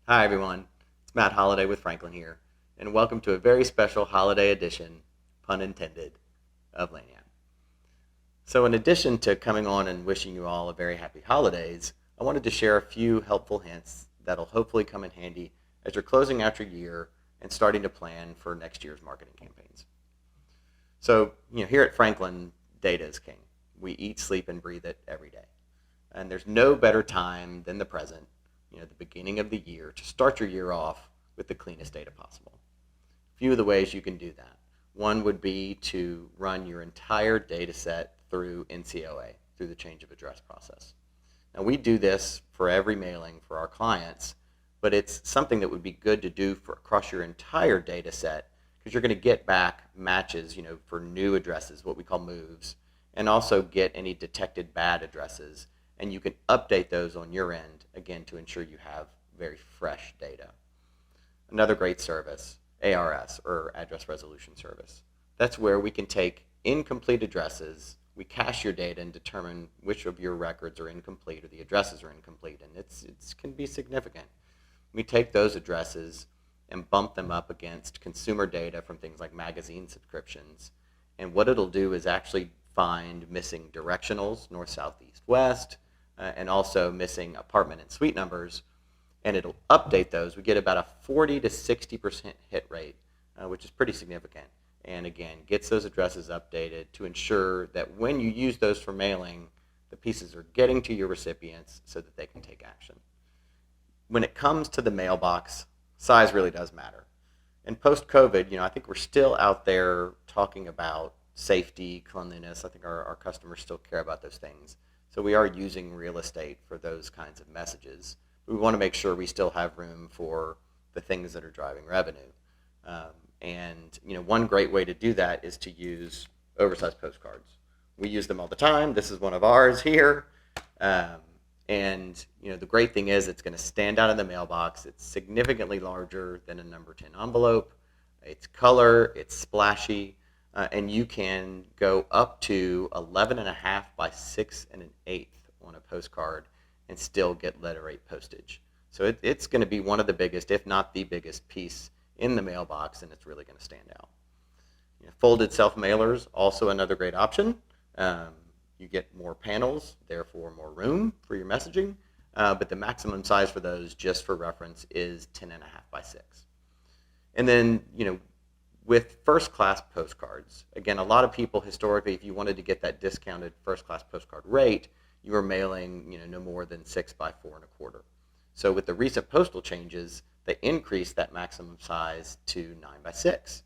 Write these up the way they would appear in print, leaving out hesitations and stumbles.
Hi everyone, it's Matt Holliday with Franklin here, and welcome to a very special holiday edition, pun intended, of Lagniappe. So in addition to coming on and wishing you all a very happy holidays, I wanted to share a few helpful hints that'll hopefully come in handy as you're closing out your year and starting to plan for next year's marketing campaigns. So, here at Franklin, data is king. We eat, sleep, and breathe it every day. And there's no better time than the present, the beginning of the year, to start your year off with the cleanest data possible. A few of the ways you can do that. One would be to run your entire data set through NCOA, through the change of address process. Now, we do this for every mailing for our clients, but it's something that would be good to do for across your entire data set, because you're going to get back matches, for new addresses, what we call moves, and also get any detected bad addresses, and you can update those on your end, again, to ensure you have very fresh data. Another great service, ARS, or Address Resolution Service. That's where we can take incomplete addresses, we cache your data and determine which of your records are incomplete or the addresses are incomplete, and it can be significant. We take those addresses and bump them up against consumer data from things like magazine subscriptions, and what it'll do is actually find missing directionals, north, south, east, west, and also missing apartment and suite numbers, and it'll update those. We get about a 40 to 60% hit rate, which is pretty significant, and again, gets those addresses updated to ensure that when you use those for mailing, the pieces are getting to your recipients so that they can take action. When it comes to the mailbox, size really does matter. And post-COVID, I think we're still out there talking about safety, cleanliness. I think our customers still care about those things. So we are using real estate for those kinds of messages. We want to make sure we still have room for the things that are driving revenue. One great way to do that is to use oversized postcards. We use them all the time. This is one of ours here. The great thing is it's going to stand out in the mailbox. It's significantly larger than a number 10 envelope. It's color, it's splashy, and you can go up to 11.5 by 6 1/8 on a postcard and still get letter rate postage. So it's going to be one of the biggest, if not the biggest piece in the mailbox, and it's really going to stand out. Folded self-mailers, also another great option. You get more panels, therefore more room for your messaging, but the maximum size for those, just for reference, is 10.5 by 6. And then, with first-class postcards, again, a lot of people historically, if you wanted to get that discounted first-class postcard rate, you were mailing, no more than 6 by 4 1/4. So with the recent postal changes, they increased that maximum size to 9 by 6.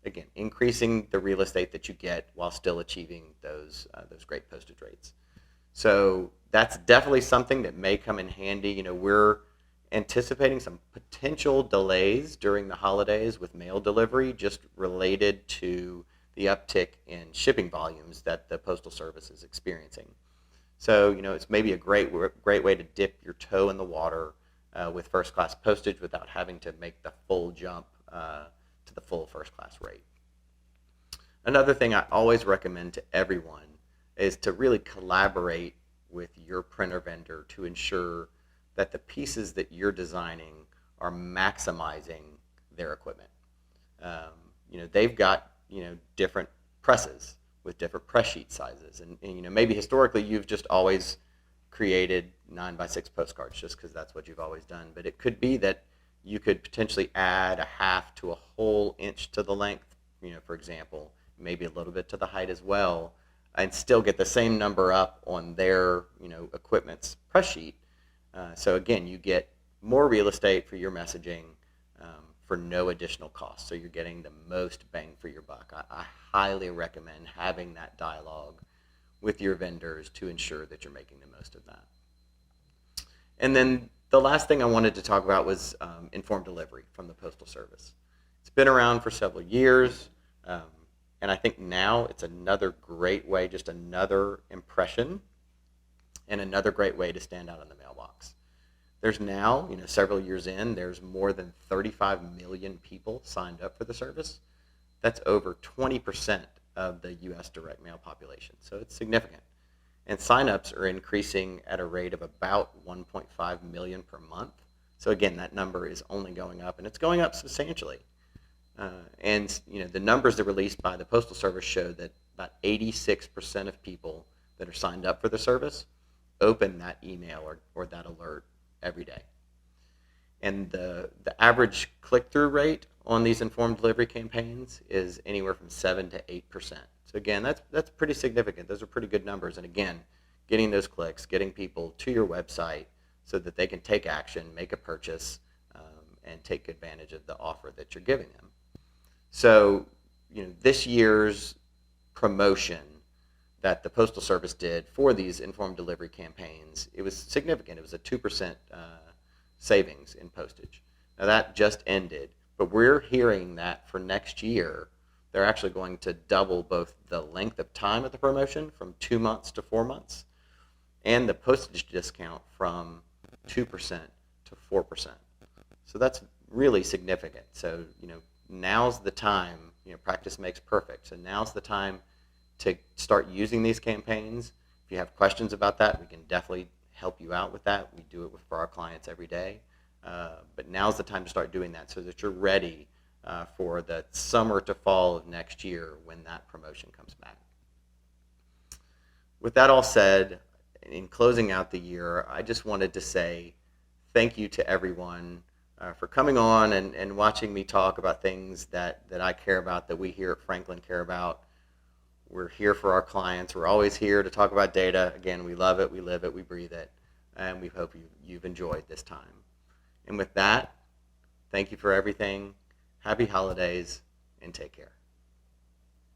Again, increasing the real estate that you get while still achieving those great postage rates. So that's definitely something that may come in handy. We're anticipating some potential delays during the holidays with mail delivery, just related to the uptick in shipping volumes that the Postal Service is experiencing. So, it's maybe a great way to dip your toe in the water with first-class postage without having to make the full jump to the full first-class rate. Another thing I always recommend to everyone is to really collaborate with your printer vendor to ensure that the pieces that you're designing are maximizing their equipment. They've got different presses with different press sheet sizes, and maybe historically you've just always created 9 by 6 postcards just because that's what you've always done. But it could be that you could potentially add a half to a whole inch to the length, for example, maybe a little bit to the height as well, and still get the same number up on their equipment's press sheet. So again, you get more real estate for your messaging for no additional cost. So you're getting the most bang for your buck. I highly recommend having that dialogue with your vendors to ensure that you're making the most of that. And then the last thing I wanted to talk about was informed delivery from the Postal Service. It's been around for several years, and I think now it's another great way, just another impression, and another great way to stand out in the mailbox. There's now, several years in, there's more than 35 million people signed up for the service. That's over 20% of the U.S. direct mail population, so it's significant. And signups are increasing at a rate of about 1.5 million per month. So again, that number is only going up, and it's going up substantially. And the numbers that are released by the Postal Service show that about 86% of people that are signed up for the service open that email or that alert every day. And the average click-through rate on these informed delivery campaigns is anywhere from 7 to 8%. So again, that's pretty significant. Those are pretty good numbers. And again, getting those clicks, getting people to your website so that they can take action, make a purchase, and take advantage of the offer that you're giving them. So, this year's promotion that the Postal Service did for these informed delivery campaigns, it was significant. It was a 2% savings in postage. Now that just ended, but we're hearing that for next year, they're actually going to double both the length of time of the promotion from 2 months to 4 months, and the postage discount from 2% to 4%. So that's really significant. So, now's the time, practice makes perfect. So now's the time to start using these campaigns. If you have questions about that, we can definitely help you out with that. We do it for our clients every day. But now's the time to start doing that so that you're ready for the summer to fall of next year when that promotion comes back. With that all said, in closing out the year, I just wanted to say thank you to everyone for coming on and watching me talk about things that I care about, that we here at Franklin care about. We're here for our clients. We're always here to talk about data. Again, we love it, we live it, we breathe it, and we hope you've enjoyed this time. And with that, thank you for everything. Happy holidays, and take care.